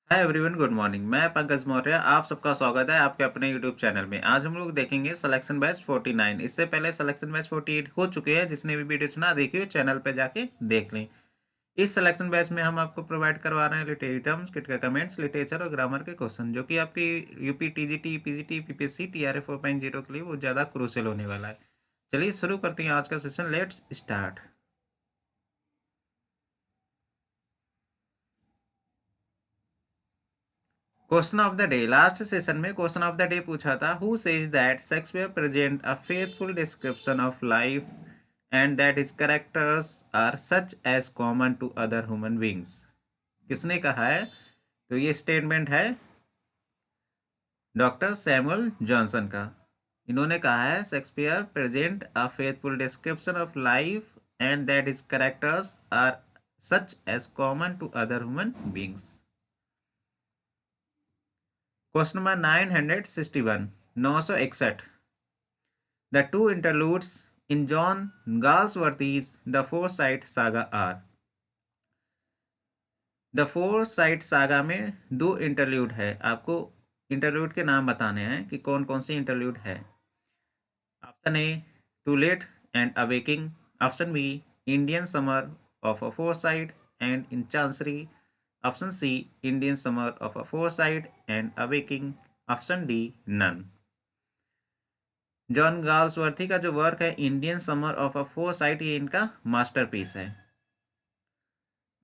Hi everyone, good morning. मैं पंकज मौर्य, आप सबका स्वागत है आपके अपने यूट्यूब चैनल में। आज हम लोग देखेंगे सिलेक्शन बैच 49। इससे पहले सिलेक्शन बैच 48 हो चुके हैं। जिसने भी वीडियोस ना देखी हो चैनल पे जाके देख लें। इस सिलेक्शन बैच में हम आपको प्रोवाइड करवा रहे हैं लिटरेरी टर्म्स, किट का कमेंट्स, लिटरेचर और ग्रामर के क्वेश्चन, जो कि आपकी UP TGT, PGT, PPSC, TRE 4.0 के लिए वो ज़्यादा क्रूशियल होने वाला है। चलिए शुरू करते हैं आज का session. Let's start. Question of the day. Last session में क्वेश्चन ऑफ द डे पूछा था, who says that Shakespeare present a faithful description of life and that his characters are such as common to other human beings. किसने कहा है? तो ये statement है doctor Samuel Johnson का। इन्होंने कहा है Shakespeare present a faithful description of life and that his characters are such as common to other human beings. Question number 961, 961। The two interludes in John Galsworthy's The Forsyte Saga are। The foresight saga में दो interlude है। आपको interlude के नाम बताने हैं कि कौन कौन सी इंटरल्यूड है। Option A, to let and awakening. Option B, Indian summer of a Forsyte and in chancery. Option C, Indian summer of a Forsyte and awakening. Option D, none. John Galsworthy का जो work है Indian summer of a Forsyte, ये इनका masterpiece है।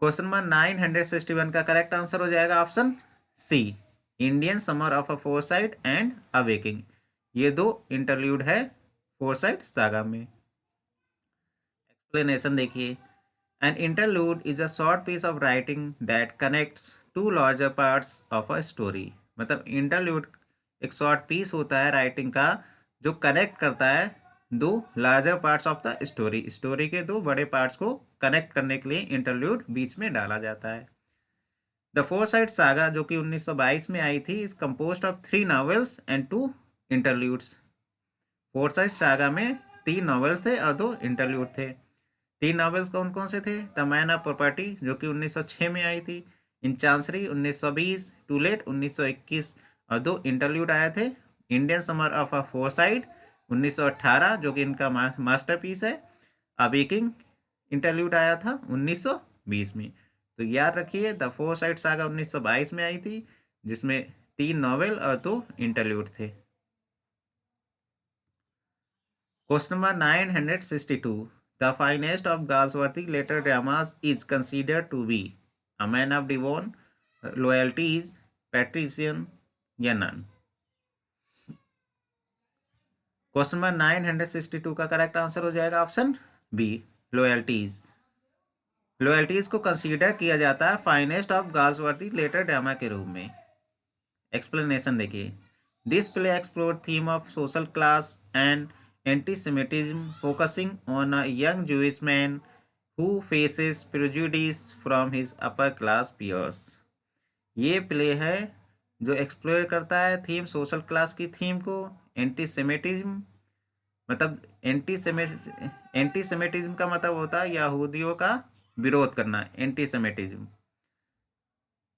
Question number 961 का correct answer हो जाएगा option C, Indian summer of a Forsyte and awakening. ये दो इंटरल्यूड है फोरसाइट सागा में। एक्सप्लेनेशन देखिए। An interlude is a short piece of writing that connects two larger parts of a story. मतलब interlude एक short piece होता है writing का जो कनेक्ट करता है दो larger parts of the story. Story के दो बड़े पार्ट्स को कनेक्ट करने के लिए इंटरलूड बीच में डाला जाता है। द फोरसाइट सागा, जो कि 1922 में आई थी, is composed of 3 novels and 2 interludes. Foresight saga में 3 नॉवेल्स थे और 2 इंटरल्यूड थे। 3 नॉवेल्स कौन कौन से थे? द मैन ऑफ प्रॉपर्टी, जो कि 1906 में आई थी। इन चांसरी 1920, टू लेट 1921। और 2 इंटरल्यूड आए थे। Indian summer of a foresight 1918, जो कि इनका मास्टरपीस है। अवेकिंग इंटरल्यूड आया था 1920 में। तो याद रखिए द फोरसाइट सागा 1922 में आई थी, जिसमें 3 नॉवेल और 2 इंटरल्यूड थे। Question number 962। The finest of Galsworthy later dramas is considered to be a man of Devon, loyalties, patrician या नन। क्वेश्चन नंबर 962 का करेक्ट आंसर हो जाएगा ऑप्शन बी, लॉयल्टीज। लॉयल्टीज को कंसीडर किया जाता है finest of Galsworthy later drama के रूप में। एक्सप्लेनेशन देखिए। This play explore theme of social class and antisemitism, focusing on a young Jewish man who faces prejudice from his upper class peers. ये play है जो एक्सप्लोर करता है theme, social class की थीम को, एंटीसेमिटिज्म। मतलब antisemitism का मतलब होता है यहूदियों का विरोध करना, एंटीसेमिटिज्म।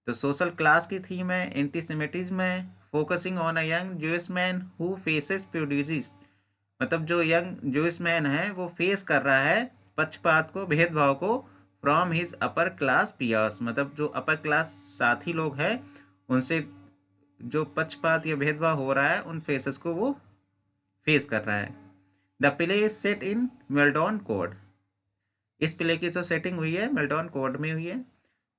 तो सोशल क्लास की थीम है, एंटीसेमिटिज्म है, focusing on a young Jewish man who faces prejudice. मतलब जो यंग जूइश मैन है वो फेस कर रहा है पक्षपात को, भेदभाव को, from his upper class peers. मतलब जो अपर क्लास साथी लोग हैं उनसे जो पक्षपात या भेदभाव हो रहा है उन फेसेस को वो फेस कर रहा है। The play is set in Meldon code. इस प्ले की जो सेटिंग हुई है मेल्डॉन कोड में हुई है।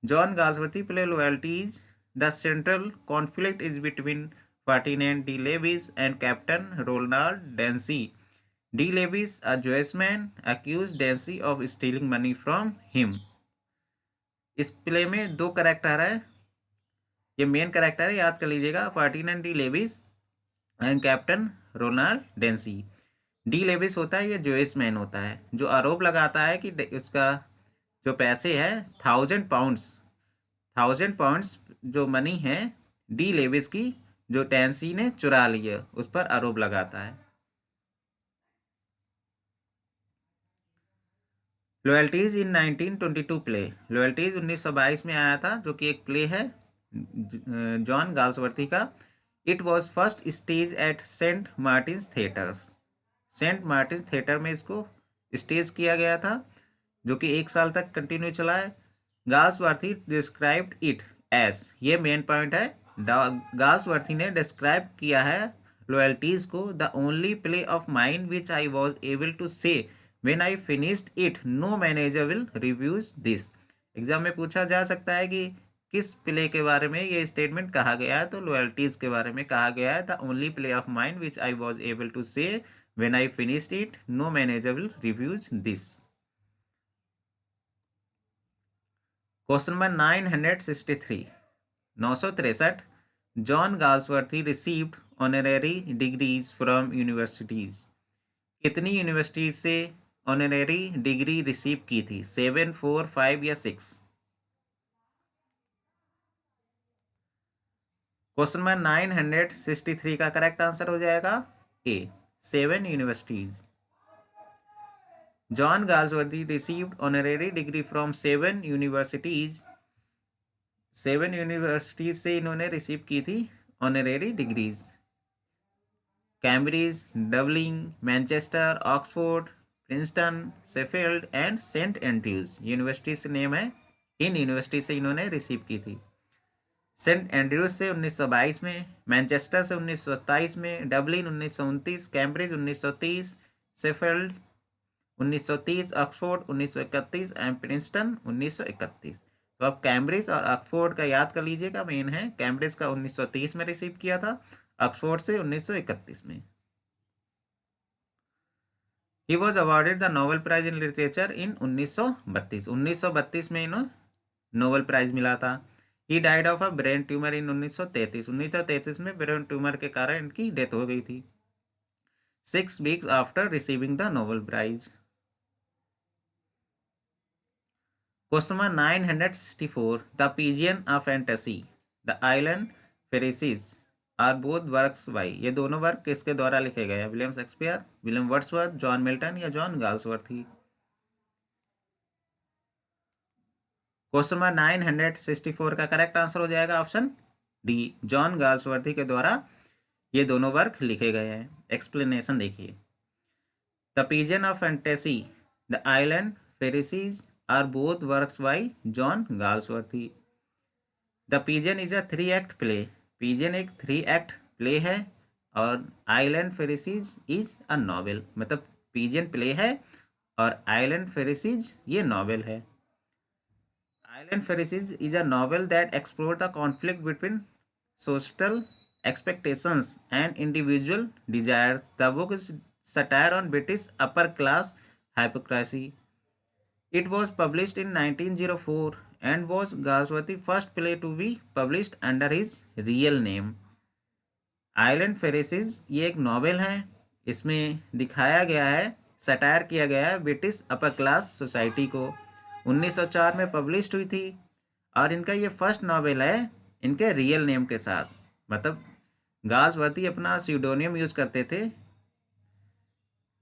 John Galsworthy play Loyalties. The central conflict is between Ferdinand De Levis and captain Ronald Dancy. De Levis, a Jewish man, accused Dancy of stealing money from him। इस play में दो character है, ये main character है, याद कर लीजिएगा, Ferdinand De Levis and captain Ronald Dancy. De Levis होता है ये जूइश मैन होता है जो आरोप लगाता है कि उसका जो पैसे है 1000 पाउंड्स, 1000 पाउंड्स जो मनी है डी लेविस की, जो डेंसी ने चुरा ली है, उस पर आरोप लगाता है। लॉयल्टीज इन 1922 प्ले। लॉयल्टीज 1922 में आया था, जो कि एक प्ले है जॉन गाल्सवर्थी का। It was first stage at Saint Martin's theatres. Saint Martin theatre में इसको स्टेज किया गया था, जो कि 1 साल तक कंटिन्यू चला है। गाल्सवर्थी डिस्क्राइब्ड इट एस, ये मेन पॉइंट है। गाल्सवर्थी ने डिस्क्राइब किया है लॉयल्टीज को, the only play of mine which I was able to say when I finished it, no manager will reviews this. Exam में पूछा जा सकता है कि किस प्ले के बारे में ये स्टेटमेंट कहा गया है, तो लॉयल्टीज के बारे में कहा गया है, the only play of mine which I was able to say when I finished it, no manager will reviews this. Question number 963, 963, John Galsworthy received honorary degrees from universities. कितनी यूनिवर्सिटीज से honorary degree receive की थी? 7, 4, 5 या 6? Question number 963 का correct answer हो जाएगा A, 7 universities. John Galsworthy received honorary degree from 7 universities. 7 universities से इन्होंने रिसीव की थी honorary degrees. Cambridge, Dublin, Manchester, Oxford, Princeton, Sheffield and Saint Andrews university से नेम है। इन यूनिवर्सिटी से इन्होंने रिसीव की थी। सेंट एंड्रयूज से 1922 में, मैनचेस्टर से 1927 में, Dublin 1929, Cambridge 1930, Sheffield 1930, Oxford 1931 and Princeton 1931। तो अब कैम्ब्रिज और ऑक्सफोर्ड का याद कर लीजिएगा, मेन है। कैम्ब्रिज का 1930 में रिसीव किया था, ऑक्सफोर्ड से 1931 में। He was awarded the Nobel prize in literature in 1932। 1932 में इन्हें नोबेल प्राइज मिला था। He died of a brain tumour in 1933। 1933 में ब्रेन ट्यूमर के कारण इनकी डेथ हो गई थी, 6 weeks after receiving the Nobel Prize. Question number 964, the pigeon of fantasy, the island pharisees are both works by. ये दोनों वर्क किसके द्वारा लिखे गए हैं? William Shakespeare, William Wordsworth, John Milton या जॉन गाल्सवर्थी? क्वेश्चन नंबर 964 का करेक्ट आंसर हो जाएगा ऑप्शन डी, जॉन गाल्सवर्थी के द्वारा ये दोनों वर्क लिखे गए हैं। एक्सप्लेनेशन देखिए। The pigeon of fantasy, the island pharisees are both works by John Galsworthy. The pigeon is a 3 act play. Pigeon एक 3 एक्ट प्ले है, और island pharisees is a novel. मतलब पिजियन प्ले है और आइलैंड फेरिसीज ये novel है। Island Pharisees is a novel that explores the conflict between social expectations and individual desires. The book is satire on British upper class hypocrisy. It was published in 1904 and was Galsworthy's first play to be published under his real name. Island pharisees ये एक novel है। इसमें दिखाया गया है, satire किया गया है ब्रिटिश अपर क्लास सोसाइटी को। 1904 में पब्लिश हुई थी, और इनका ये फर्स्ट नॉवेल है इनके रियल नेम के साथ। मतलब गाल्सवर्थी अपना स्यूडोनियम यूज करते थे,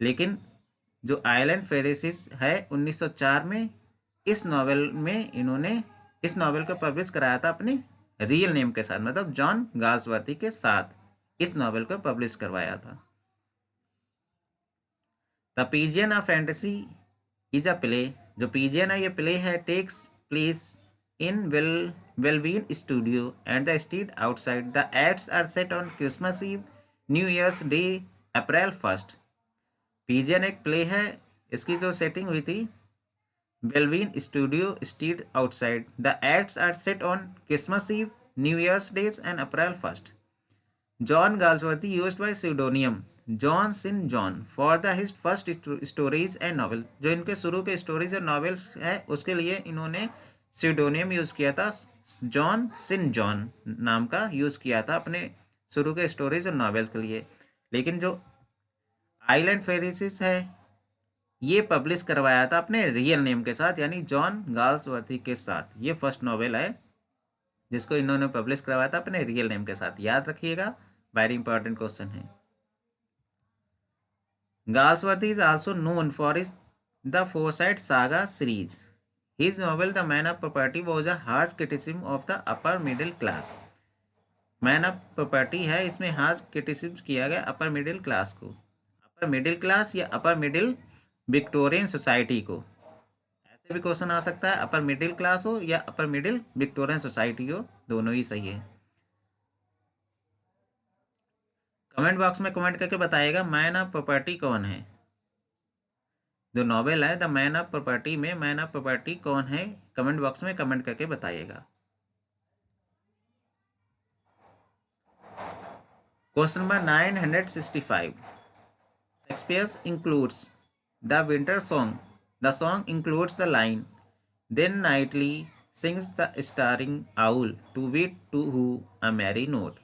लेकिन जो आइलैंड फेरिसीज है 1904 में, इस नॉवेल में इन्होंने इस नॉवेल को पब्लिश कराया था अपने रियल नेम के साथ, मतलब जॉन गाल्सवर्थी के साथ इस नॉवेल को पब्लिश करवाया था। The pigeon of fantasy is a play. जो पिजियन है ये प्ले है, takes place in Wellwyn studio and the street outside. The acts are set on Christmas Eve, New Year's Day, April 1। Pigeon एक play है, इसकी जो setting हुई थी Wellwyn studio street outside. The acts are set on Christmas Eve, New Year's days and April 1। John Galsworthy used by pseudonym John sin John for the his first stories and novel. जो इनके शुरू के stories और novels है उसके लिए इन्होंने pseudonym use किया था, जॉन सिन जॉन नाम का यूज़ किया था अपने शुरू के स्टोरीज और नॉवेल्स के लिए। लेकिन जो आइलैंड फेरिसिस है ये पब्लिश करवाया था अपने रियल नेम के साथ, यानी जॉन गाल्सवर्थी के साथ। ये फर्स्ट नॉवेल है जिसको इन्होंने पब्लिश करवाया था अपने रियल नेम के साथ। याद रखिएगा, वेरी इंपॉर्टेंट क्वेश्चन है। Galsworthy is also known for is the foresight saga series. His novel The Man of Property was a harsh criticism of the upper middle class. Man of property है, इसमें harsh criticism किया गया upper middle class को, upper middle class या upper middle Victorian society को। ऐसे भी question आ सकता है, अपर मिडिल क्लास हो या अपर मिडिल विक्टोरियन सोसाइटी हो, दोनों ही सही है। कमेंट बॉक्स में कमेंट करके बताइएगा मैन ऑफ प्रॉपर्टी कौन है। जो नॉवेल है द मैन ऑफ प्रॉपर्टी में मैन ऑफ प्रॉपर्टी कौन है, कमेंट बॉक्स में कमेंट करके बताइएगा। Question number 965, Shakespeare includes the winter song. The song includes the line then nightly sings the staring owl to whit to who a merry note.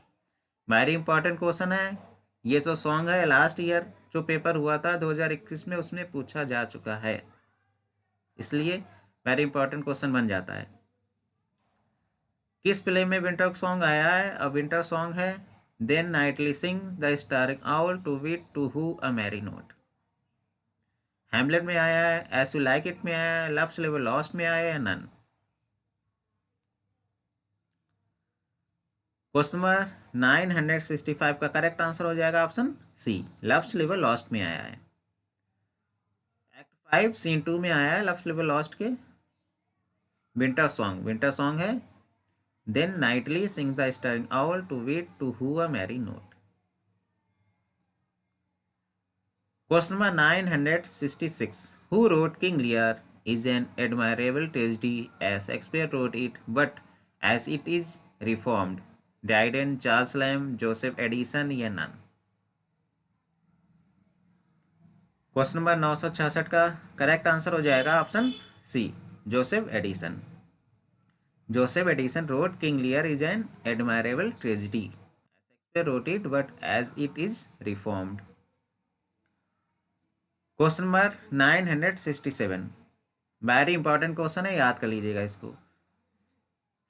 Very important question है। ये जो song है last year जो paper हुआ था 2021 में, उसमें पूछा जा चुका है, इसलिए वेरी इंपॉर्टेंट क्वेश्चन बन जाता है। किस प्ले में विंटर सॉन्ग आया है? अब विंटर सॉन्ग है then nightly sing the staring owl to whit to who a merry note. Hamlet में आया है, एस यू लाइक इट में आया है, लव्स लिव लॉस्ट में आया है, नन। क्वेश्चन नंबर 965 का करेक्ट आंसर हो जाएगा option C, love's live lost में आया है। एक्ट 5 सीन 2 में आया है लव्स लिव लॉस्ट के विंटर सॉन्ग है then nightly sing the staring owl to whit to who a merry note. Question number 966, who wrote King Lear is an admirable tragedy as Shakespeare wrote it, but as it is reformed. Dryden, Charles Lamb, Joseph Addison या none. Question number 966 का correct answer हो जाएगा option C, Joseph Addison. Joseph Addison wrote King Lear is an admirable tragedy. Shakespeare wrote it, but as it is reformed. Question number 967, very important question है, याद कर लीजिएगा इसको।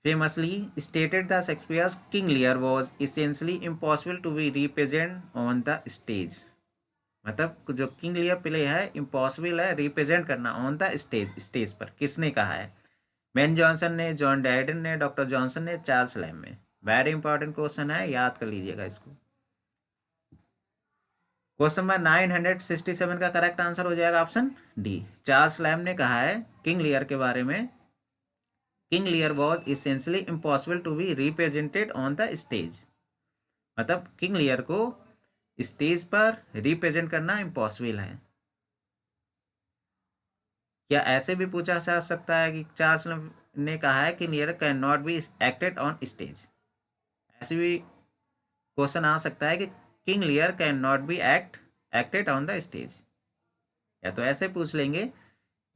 Famously stated the Shakespeare's King Lear was essentially impossible to be represent on the stage. मतलब जो King Lear play है impossible है represent करना ऑन द स्टेज पर। किसने कहा है? बेन जॉनसन ने, जॉन ड्राइडन ने, डॉक्टर जॉनसन ने, चार्ल्स लैम में। वेरी इंपॉर्टेंट क्वेश्चन है, याद कर लीजिएगा इसको। क्वेश्चन नंबर 967 का करेक्ट आंसर हो जाएगा ऑप्शन डी, चार्ल्स लैम ने कहा है किंग लियर के बारे में, King Lear was essentially impossible to be represented on the stage. मतलब किंग लियर को स्टेज पर रिप्रेजेंट करना इम्पॉसिबल है। या ऐसे भी पूछा जा सकता है कि चार्ल्स ने कहा है कि Lear can not be acted on stage. ऐसे भी क्वेश्चन आ सकता है कि King Lear can not be acted on the stage. या तो ऐसे पूछ लेंगे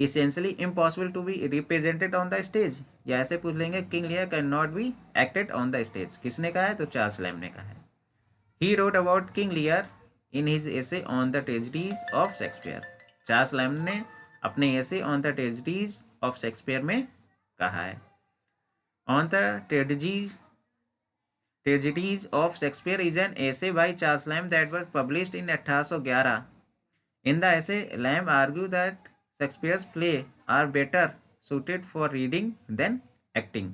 essentially impossible to be represented on the stage, या ऐसे पूछ लेंगे King Lear can not be acted on the stage. किसने कहा है? तो चार्ल्स लैम ने कहा है। He wrote about King Lear in his essay on the tragedies of Shakespeare. Charles Lamb ने अपने essay on the tragedies of Shakespeare में कहा है। On the tragedies of Shakespeare is an essay by Charles Lamb that was published in 1811। In the essay Lamb argue that Shakespeare's play are better suited for reading than acting.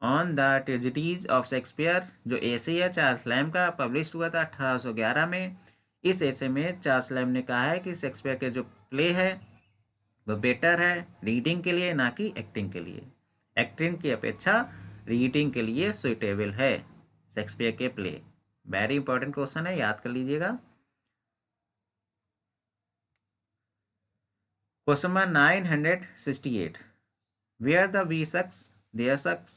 On the tragedies of Shakespeare जो एसे है Charles lamb का, publish हुआ था 1811 में। इस एसे में Charles Lamb ने कहा है कि शेक्सपियर के जो प्ले है वो बेटर है रीडिंग के लिए, ना कि एक्टिंग के लिए। एक्टिंग की अपेक्षा रीडिंग के लिए सुइटेबल है शेक्सपियर के प्ले। वेरी इंपॉर्टेंट क्वेश्चन है, याद कर लीजिएगा। Question number 968, where the we sucks there sucks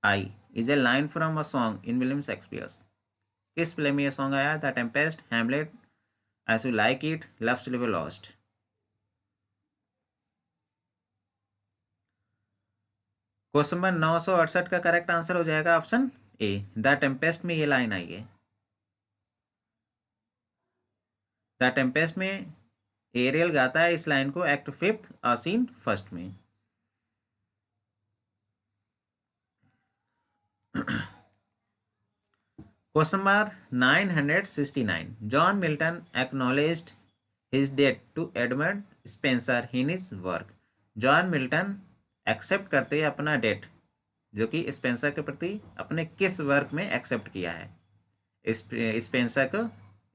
I is a line from a song in William Shakespeare's। किस प्ले में ये सॉन्ग आया? The Tempest, Hamlet, as you like it, love's live lost. Question number 968 का correct answer हो जाएगा option A, the Tempest में ये line आई है। द टेम्पेस्ट में एरियल गाता है इस लाइन को एक्ट 5th और सीन 1st में। Question number 969, John Milton acknowledged his debt to Edmund Spenser in his work. John Milton accept करते हैं अपना डेट, जो कि स्पेंसर के प्रति अपने किस वर्क में एक्सेप्ट किया है, स्पेंसर को,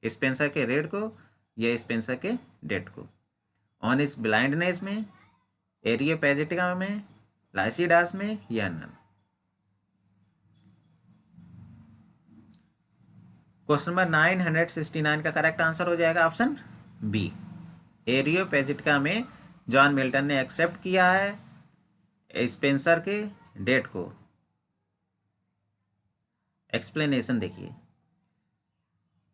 स्पेंसर के रेट को या स्पेंसर के डेट को। ऑन इस ब्लाइंडनेस में, एरियोपैजिटिका में, लाइसिडास में या नन। क्वेश्चन नंबर 969 का करेक्ट आंसर हो जाएगा ऑप्शन बी। एरियोपैजिटिका में जॉन मिल्टन ने एक्सेप्ट किया है स्पेंसर के डेट को। एक्सप्लेनेशन देखिए,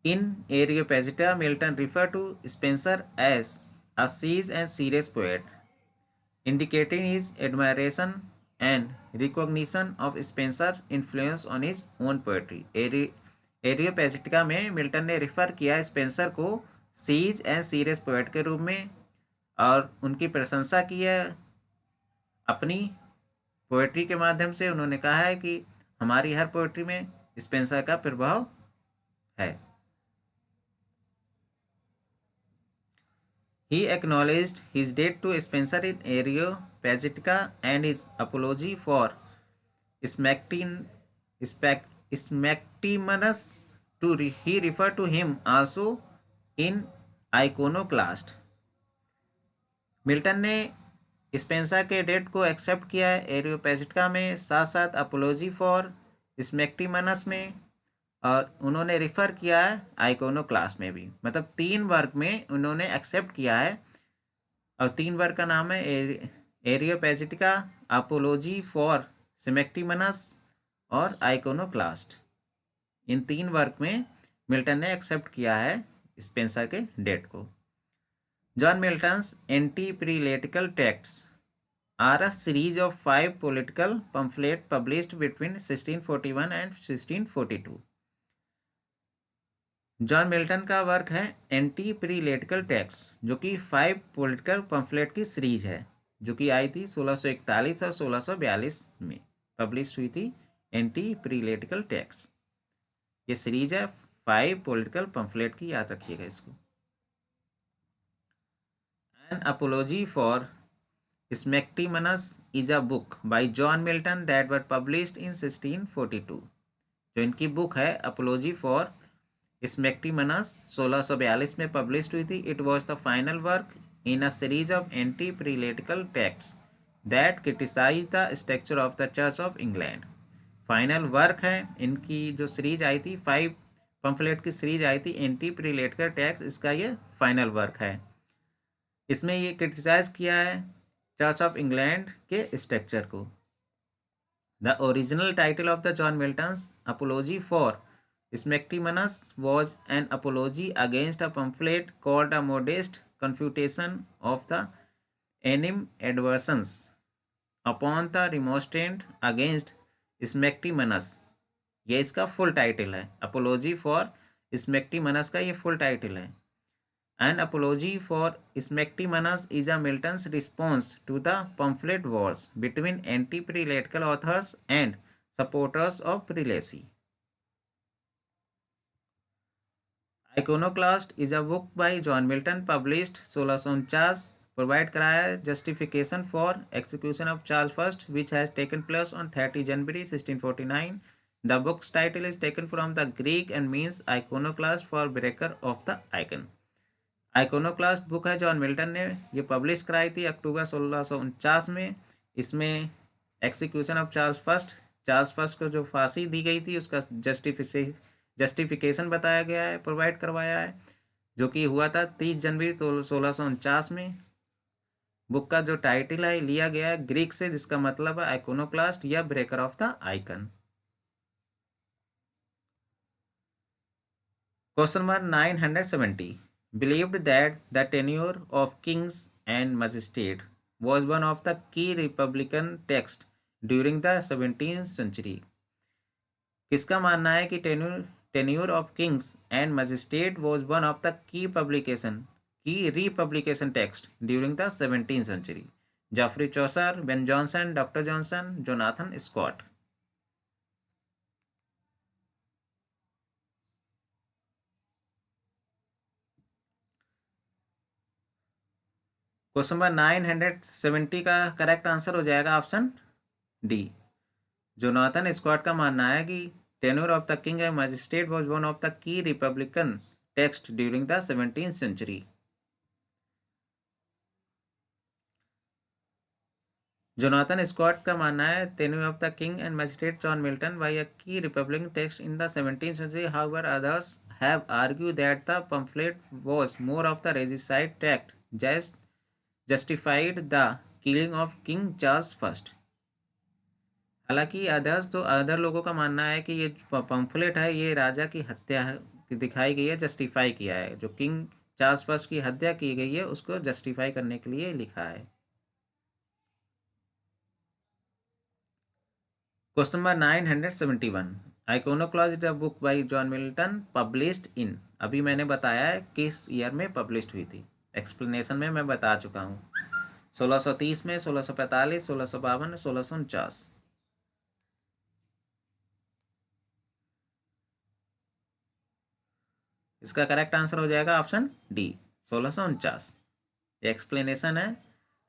in Areopagitica Milton refer to Spenser as a sage and serious poet, indicating his admiration and recognition of Spencer's influence on his own poetry. एरियोपैजिटिका में Milton ने refer किया Spencer को seize and serious poet के रूप में और उनकी प्रशंसा की है अपनी पोएट्री के माध्यम से। उन्होंने कहा है कि हमारी हर पोएट्री में स्पेंसर का प्रभाव है। He acknowledged his debt to Spencer in Areopagitica and his apology for Smectimanus he referred to him also in Iconoclast. Milton ने स्पेंसर के डेट को एक्सेप्ट किया है एरियोपैजिटिका में, साथ साथ अपोलॉजी फॉर स्मेक्टिमनस में, और उन्होंने रिफ़र किया है आइकोनोक्लास्ट में भी। मतलब 3 वर्क में उन्होंने एक्सेप्ट किया है, और 3 वर्क का नाम है एरियोपैजिटिका, अपोलॉजी फॉर सिमेक्टिमनस और आइकोनोक्लास्ट। इन 3 वर्क में मिल्टन ने एक्सेप्ट किया है स्पेंसर के डेट को। John Milton's anti-prelatical texts are a series of 5 political pamphlets published between 1641 and 1642. John Milton का वर्क है एंटी प्रीलेटिकल टेक्स्ट, जो कि 5 पॉलिटिकल पम्फलेट की सीरीज है, जो कि आई थी 1641 और 1642 में पब्लिश हुई थी। एंटी प्रीलेटिकल टेक्स्ट ये सीरीज है 5 पॉलिटिकल पम्फलेट की, याद रखिएगा इसको। An apology for Smectimanus is a book by John Milton that was published in 1642. जो इनकी बुक है अपोलॉजी फॉर स्मेक्टिमनस 1642 में पब्लिश हुई थी। It was the final work in a series of anti prelatical text that criticise the structure of the church of England. Final work है इनकी, जो series आई थी 5 पम्फलेट की सीरीज आई थी एंटी प्रीलेटिकल टेक्स्ट, इसका ये फाइनल वर्क है। इसमें ये क्रिटिसाइज किया है चर्च ऑफ इंग्लैंड के स्ट्रक्चर को। The original title of the John Milton's apology for Smectymnuus was an apology against a pamphlet called a modest confutation of the animadversions upon the remonstrant against Smectimanus। ये इसका full title है, apology for स्मेक्टिमनस का ये full title है। An apology for Smectimanus is a Milton's response to the pamphlet wars between anti-prelatical authors and supporters of prelacy. Iconoclast is a book by John Milton published 1649, provide कराया justification for execution of Charles I, which has taken place on 30 January 1649. The book's title is taken from the Greek and means iconoclast for breaker of the icon. Iconoclast book है John Milton ने ये publish कराई थी अक्टूबर 1649 में। इसमें execution of Charles first को जो फांसी दी गई थी उसका जस्टिफिकेशन बताया गया है, प्रोवाइड करवाया है, जो कि हुआ था 30 जनवरी 1649 में। बुक का जो टाइटल है लिया गया है ग्रीक से, जिसका मतलब है आइकोनोक्लास्ट या breaker of the icon. Question number 970, believed that the tenure of kings and magistrates was one of the key republican texts during the 17th century। किसका मानना है कि tenure of kings and magistrates was one of the key republication text during the 17th century? Geoffrey Chaucer, Ben Jonson, doctor Johnson, Jonathan Scott. Question number 970 का correct answer हो जाएगा option D. Jonathan Scott का मानना है कि tenure of the king and magistrate was one of the key republican text during the 17th century. Jonathan Scott का मानना है tenure of the king and magistrate John Milton was a key republican text in the 17th century। However others have argued that the pamphlet was more of the regicide tract just justified the killing of King Charles I। हालांकि others तो other लोगों का मानना है कि ये pamphlet है ये राजा की हत्या दिखाई गई है, जस्टिफाई किया है, जो किंग चार्ल्स फर्स्ट की हत्या की गई है उसको जस्टिफाई करने के लिए लिखा है। Question number 971, iconoclast is a book by John Milton published इन। अभी मैंने बताया है किस ईयर में पब्लिश हुई थी, एक्सप्लेनेशन में मैं बता चुका हूँ। 1630 में, 1645, 1652, 1649। इसका करेक्ट आंसर हो जाएगा ऑप्शन डी 1649। एक्सप्लेनेशन है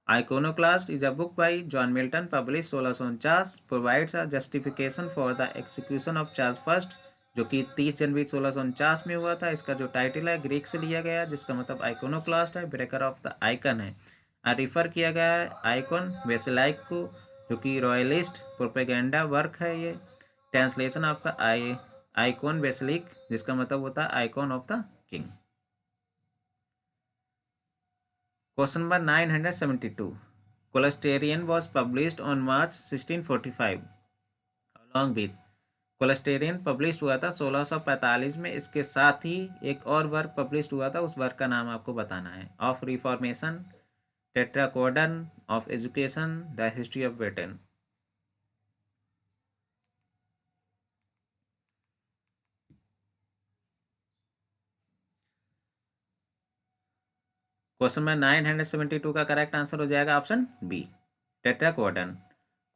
iconoclast is a book by John Milton publish 1649 provides a justification for the execution of Charles first, जो कि 30 जनवरी 1649 में हुआ था। इसका जो टाइटल है ग्रीक से लिया गया है जिसका मतलब आइकोनोक्लास्ट है, ब्रेकर ऑफ द आइकन है। रिफर किया गया है आइकॉन वेसेलाइक को, जो कि रॉयलिस्ट प्रोपेगेंडा वर्क है। ये ट्रांसलेशन आपका आइकॉन वेसलिक, जिसका मतलब होता है icon of the king. Question number 972, Colasterion was published on March 1645 along with. Colasterion publish हुआ था 1645 में, इसके साथ ही एक और वर्क पब्लिश हुआ था, उस वर्क का नाम आपको बताना है। Of reformation, Tetrachordon, of education, the history of Britain. Question number 972 का करेक्ट आंसर हो जाएगा ऑप्शन बी टेट्राकोडन।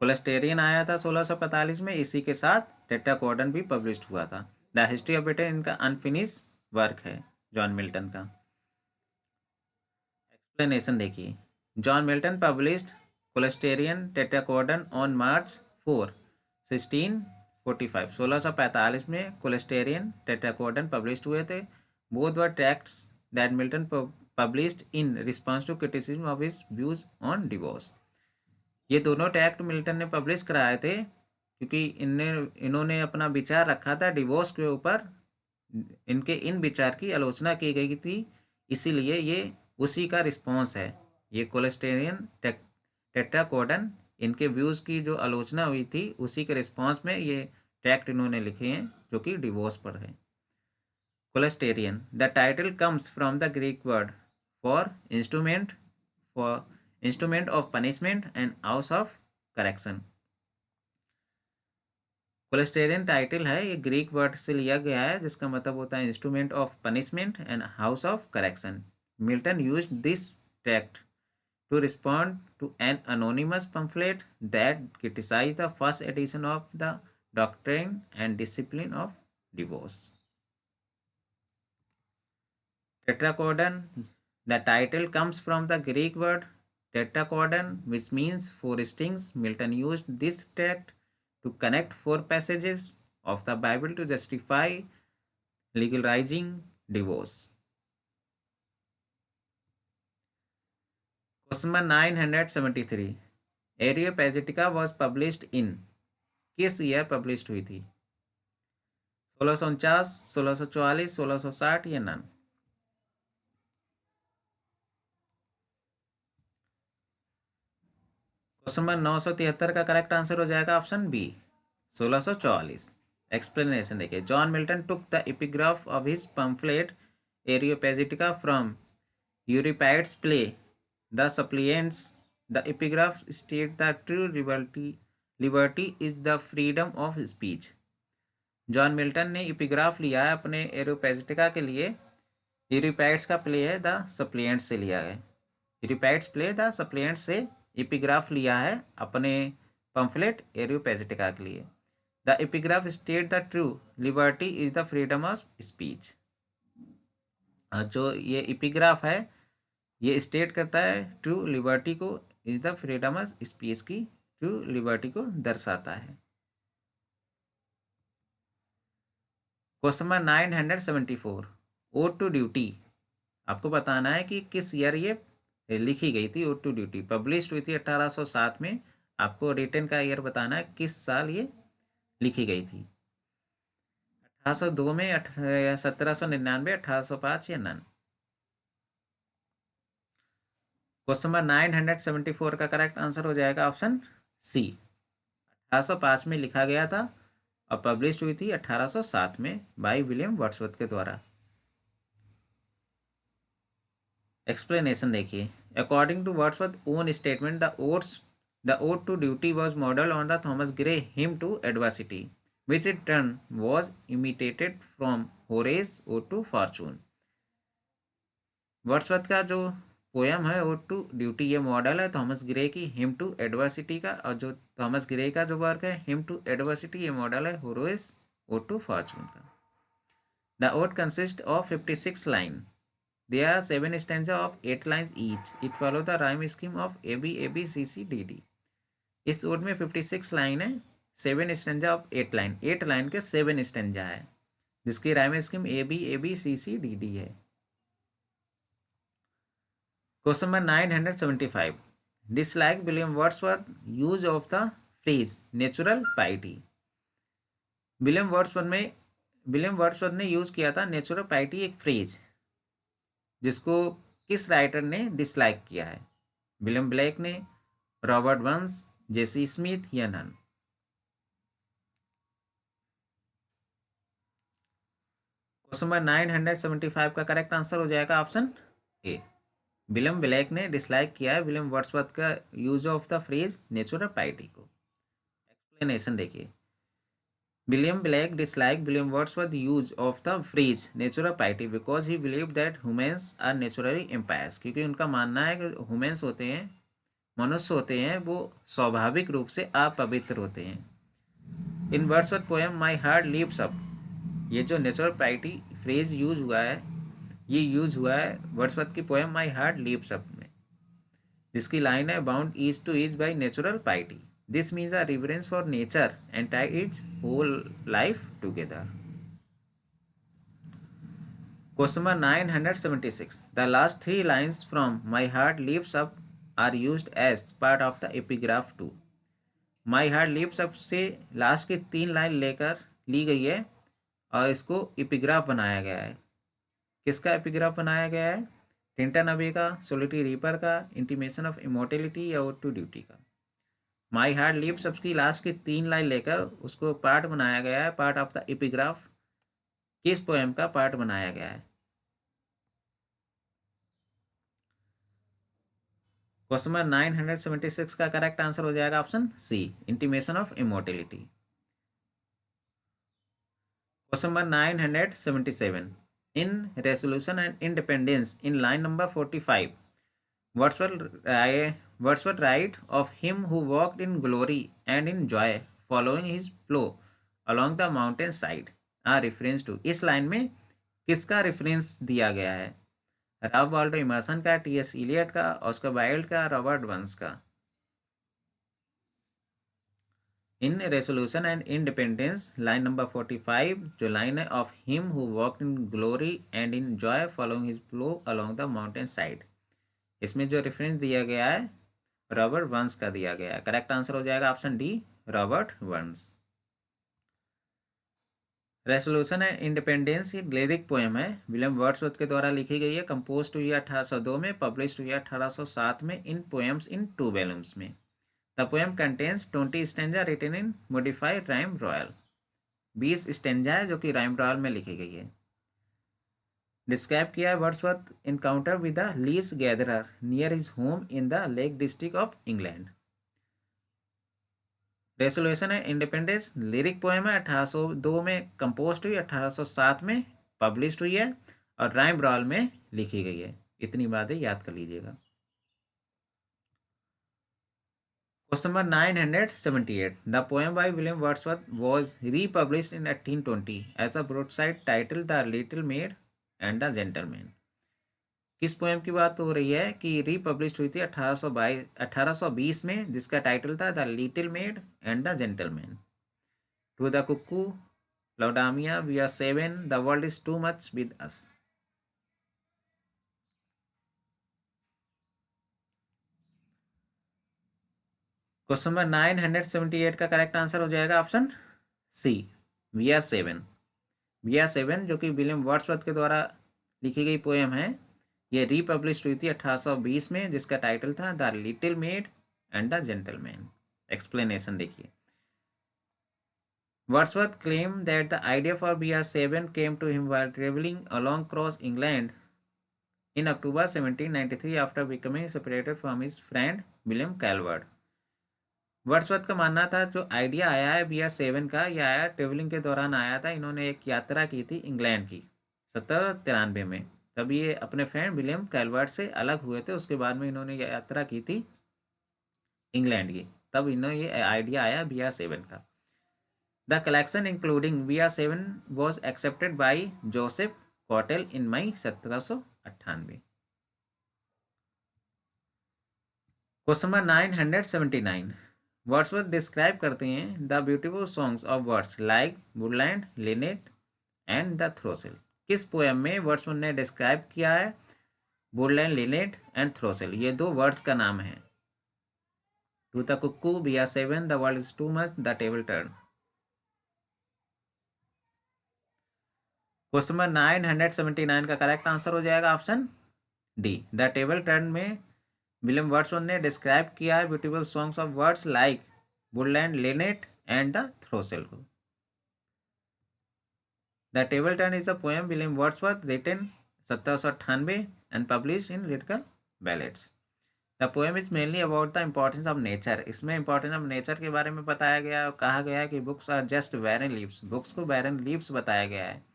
कोलेस्टेरियन आया था 1645 में, इसी के साथ टेट्राकोडन भी पब्लिश हुआ था। द हिस्ट्री ऑफ ब्रिटेन इनका अनफिनिश वर्क है जॉन मिल्टन का। एक्सप्लेनेशन देखिए, John Milton published Colasterion Tetrachordon on March 4 1645। 1645 में कोलेस्टेरियन टेट्राकोडन पब्लिश हुए थे। Both were texts that Milton published in response to criticism of his views on divorce. ये दोनों text Milton ने publish कराए थे क्योंकि इन्होंने अपना विचार रखा था डिवोर्स के ऊपर। इनके इन विचार की आलोचना की गई थी, इसीलिए ये उसी का रिस्पॉन्स है। ये कोलेस्टेरियन टेट्राकोडन इनके व्यूज़ की जो आलोचना हुई थी उसी के रिस्पॉन्स में ये टेक्स्ट इन्होंने लिखे हैं जो कि डिवोर्स पर है। Colasterion, the title comes from the Greek word for instrument of punishment and house of correction. Colasterion title है, ये ग्रीक वर्ड से लिया गया है जिसका मतलब होता है instrument of punishment and house of correction. Milton used this text to respond to an anonymous pamphlet that criticized the first edition of the Doctrine and Discipline of Divorce. Tetracodon, the title comes from the Greek word tetracodon, which means four strings. Milton used this text to connect four passages of the Bible to justify legalizing divorce. Question number 973, Areopagitica was published in, किस year published हुई थी? 1649, 1644, 1660 या none? Question number 973 का correct answer हो जाएगा option B 1644। Explanation देखिए, John Milton took the epigraph of his pamphlet Areopagitica from Euripides play the Suppliants. The epigraph state the true liberty is the freedom of speech. John Milton ने epigraph लिया है अपने एरियोपैजिटिका के लिए, यूरिपाइड्स का play है the सप्लिएंट्स से लिया है। यूरिपाइड्स प्ले द सप्लिएंट्स से एपिग्राफ लिया है अपने पम्फलेट एरियोपैजिटिका के लिए। The epigraph state the true liberty is the freedom of speech. जो ये एपिग्राफ है ये स्टेट करता है ट्रू लिबर्टी को, is the freedom of speech की ट्रू लिबर्टी को दर्शाता है। Question number 974, ode to duty. आपको बताना है कि किस ईयर ये लिखी गई थी। ओड टू ड्यूटी पब्लिश हुई थी 1807 में। आपको रिटन का ईयर बताना है किस साल ये लिखी गई थी। 1802 में, 1799, 1805 या नन। क्वेश्चन नंबर 974 का करेक्ट आंसर हो जाएगा ऑप्शन सी। 1805 में लिखा गया था और पब्लिश हुई थी 1807 में बाय विलियम वर्ड्सवर्थ के द्वारा। एक्सप्लेनेशन देखिए, according to Wordsworth own statement the ode to duty was model on the Thomas Gray hymn to adversity which in turn was imitated from Horace ode to fortune. Wordsworth का जो poem है ode to duty, ये model है Thomas Gray की hymn to adversity का, और जो Thomas Gray का जो वर्क है हिम टू एडवर्सिटी, ये मॉडल है होरेस ओड टू फॉर्चून का। The odd consist of 56 line. There are 7 stanza of 8 lines each. It follow the rhyme scheme of A B A B C C D D. इस odd में 56 line है, 7 stanza of 8 line, 8 line के 7 stanza है, जिसकी rhyme scheme A B A B C C D D है। Question number 975, dislike William Wordsworth use of the phrase natural पाइटी। William Wordsworth ने use किया था नेचुरल पाइटी, एक फ्रेज, जिसको किस राइटर ने डिसलाइक किया है? विलियम ब्लेक ने, रॉबर्ट बर्न्स, जेसी स्मिथ या नन। क्वेश्चन नंबर 975 का करेक्ट आंसर हो जाएगा ऑप्शन ए। विलियम ब्लेक ने डिसलाइक किया है विलियम वर्ड्सवर्थ का use of the phrase natural piety को। एक्सप्लेनेशन देखिए, William Blake disliked William Wordsworth's use of the phrase natural piety because he believed that humans are naturally impious। क्योंकि उनका मानना है कि humans होते हैं, मनुष्य होते हैं, वो स्वाभाविक रूप से अपवित्र होते हैं। In Wordsworth poem my heart leaves up, ये जो नेचुरल पाइटी फ्रेज यूज हुआ है, ये यूज हुआ है वर्ड्सवर्थ की poem my heart leaves up में, जिसकी लाइन है bound each to each by natural piety. This means a reverence for nature and tie its whole life together. Question number 976. The last 3 lines from My Heart Leaps Up are used as part of the epigraph too. My Heart Leaps Up से last की 3 line लेकर ली गई है और इसको epigraph बनाया गया है। किसका एपिग्राफ बनाया गया है? टिंटन अबे का, सोलिटरी रीपर का, इंटीमेशन ऑफ इमोर्टेलिटी या ओड टू ड्यूटी का। माई हार्ट लीव्स अप की लास्ट की 3 लाइन लेकर उसको पार्ट बनाया गया है, पार्ट ऑफ द एपिग्राफ। किस पोएम का पार्ट बनाया गया है? क्वेश्चन नंबर 976 का करेक्ट आंसर हो जाएगा option C, intimation of immortality. Question number 977, in resolution and independence in line number 45, Wordsworth write of him who walked in glory and in joy following his flow along the mountain side are reference to। इस line में किसका reference दिया गया है? Ralph Waldo Emerson का, T S. Eliot का, Oscar Wilde का, Robert Burns का। In resolution and independence line number 45 जो लाइन है of him who walked in glory and in joy following his flow along the mountain side, इसमें जो reference दिया गया है रॉबर्ट बर्न्स का दिया गया है। करेक्ट आंसर हो जाएगा option D, Robert Burns. Resolution and independence की लिरिक पोएम है, विलियम वर्ड्सवर्थ के द्वारा लिखी गई है, कंपोज हुई 1802 में, पब्लिश हुई 1807 में, इन पोएम्स इन 2 वॉल्यूम्स में। The poem contains 20 stanza written in modified rhyme royal, 20 stanza है जो कि राइम रॉयल में लिखी गई है। डिस्क्राइब किया है Wordsworth encounter with the lease gatherer near his home in the lake district of England. Resolution है इंडिपेंडेंस लिरिक पोएम है, 1802 में कंपोज हुई, 1807 में पब्लिश हुई है और राइम रॉयल में लिखी गई है। इतनी बातें याद कर लीजिएगा। Question number 978, the poem by William Wordsworth was republished in 1820 as a broadside title the little maid and the gentleman. किस पोएम की बात हो रही है कि रीपब्लिश हुई थी 1820 में, जिसका टाइटल था the little maid and the gentleman. To the cuckoo, Laodamia, we are seven, the world is too much with us. Question number 978 का करेक्ट आंसर हो जाएगा option C, we are seven. We are seven जो कि William Wordsworth के द्वारा लिखी गई poem है, ये रीपब्लिश हुई थी 1820 में, जिसका टाइटल था the little maid and the gentleman. Explanation देखिए। Wordsworth claimed that the idea for BR7 came to him while traveling along across England in October 1793 after becoming separated from his friend William Calvert. Wordsworth का मानना था जो idea आया है BR7 का, यह आया ट्रेवलिंग के दौरान आया था। इन्होंने एक यात्रा की थी इंग्लैंड की 1793 में, तब ये अपने फ्रेंड विलियम कैलवर्ट से अलग हुए थे। उसके बाद में इन्होंने यात्रा की थी इंग्लैंड की, तब इन्होंने ये आइडिया आया BR7 का। The collection including BR7 was accepted by Joseph Cottel in May 1798। Question number 979, Wordsworth describe करते हैं the beautiful songs of words like woodland, linnet and the Throssell. किस पोएम में वर्ड्सवर्थ ने डिस्क्राइब किया है Woodland, linnet and Throssell? ये दो words का नाम है। To the cuckoo, BR7, the world is too much, the table turn. Question number 979 का करेक्ट आंसर हो जाएगा option D, the table turn में विलियम वर्ड्सवर्थ ने डिस्क्राइब किया है beautiful songs of words like woodland, linnet and the throstle को। The table turn is a poem William Wordsworth written 1798 and publish in little ballads. The poem is mainly about the importance of nature. इसमें importance of nature के बारे में बताया गया और कहा गया है कि books are just barren leaves, books को बैरन लीव्स बताया गया है।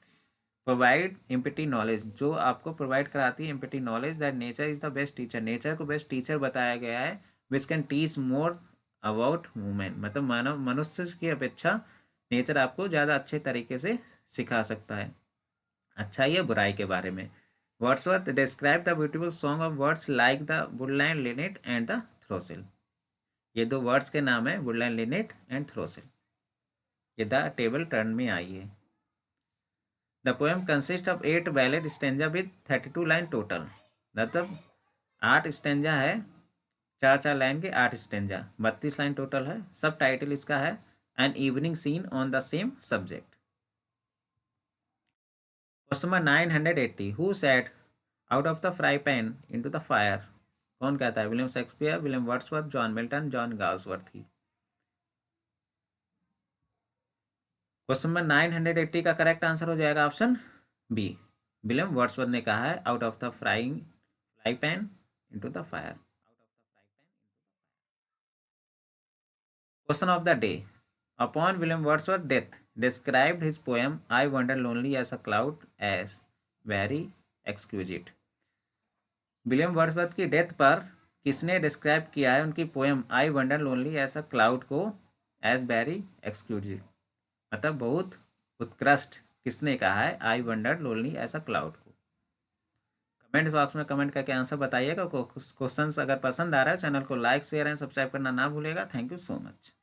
प्रोवाइड एम्पटी नॉलेज, जो आपको प्रोवाइड कराती है empty knowledge, that nature is the best teacher, nature को बेस्ट टीचर बताया गया है। Which can teach more about women, मतलब मानव मनुष्य की अपेक्षा नेचर आपको ज़्यादा अच्छे तरीके से सिखा सकता है अच्छाई या बुराई के बारे में। Wordsworth describe the beautiful song of words like the Woodland, linnet and the Throssell. ये दो वर्ड्स के नाम है वुडलैंड, लिनेट एंड थ्रोसेल। ये द टेबल टर्न में आई है। The poem consists of 8 ballad stanza with 32 line total, मतलब 8 stanza है, 4-4 लाइन के 8 स्टेंजा, 32 लाइन टोटल है। सब टाइटल इसका है an evening scene on the same subject. Question number 980, who set out of the fry pan into the fire? कौन कहता है? William Shakespeare, William Wordsworth, John Milton, John Galsworthy. Question number 980 का correct answer हो जाएगा option B, William Wordsworth ने कहा है out of the fry pan into the fire. Question of the day, upon William Wordsworth death described his poem I wander lonely as a cloud as very exquisite. William Wordsworth की death पर किसने describe किया है उनकी poem I wander lonely as a cloud को as very exquisite, मतलब बहुत उत्कृष्ट किसने कहा है I wander lonely as a cloud को? कमेंट बॉक्स में कमेंट करके आंसर बताइएगा। क्वेश्चंस अगर पसंद आ रहा है चैनल को लाइक, शेयर एंड सब्सक्राइब करना ना भूलेगा। Thank you so much.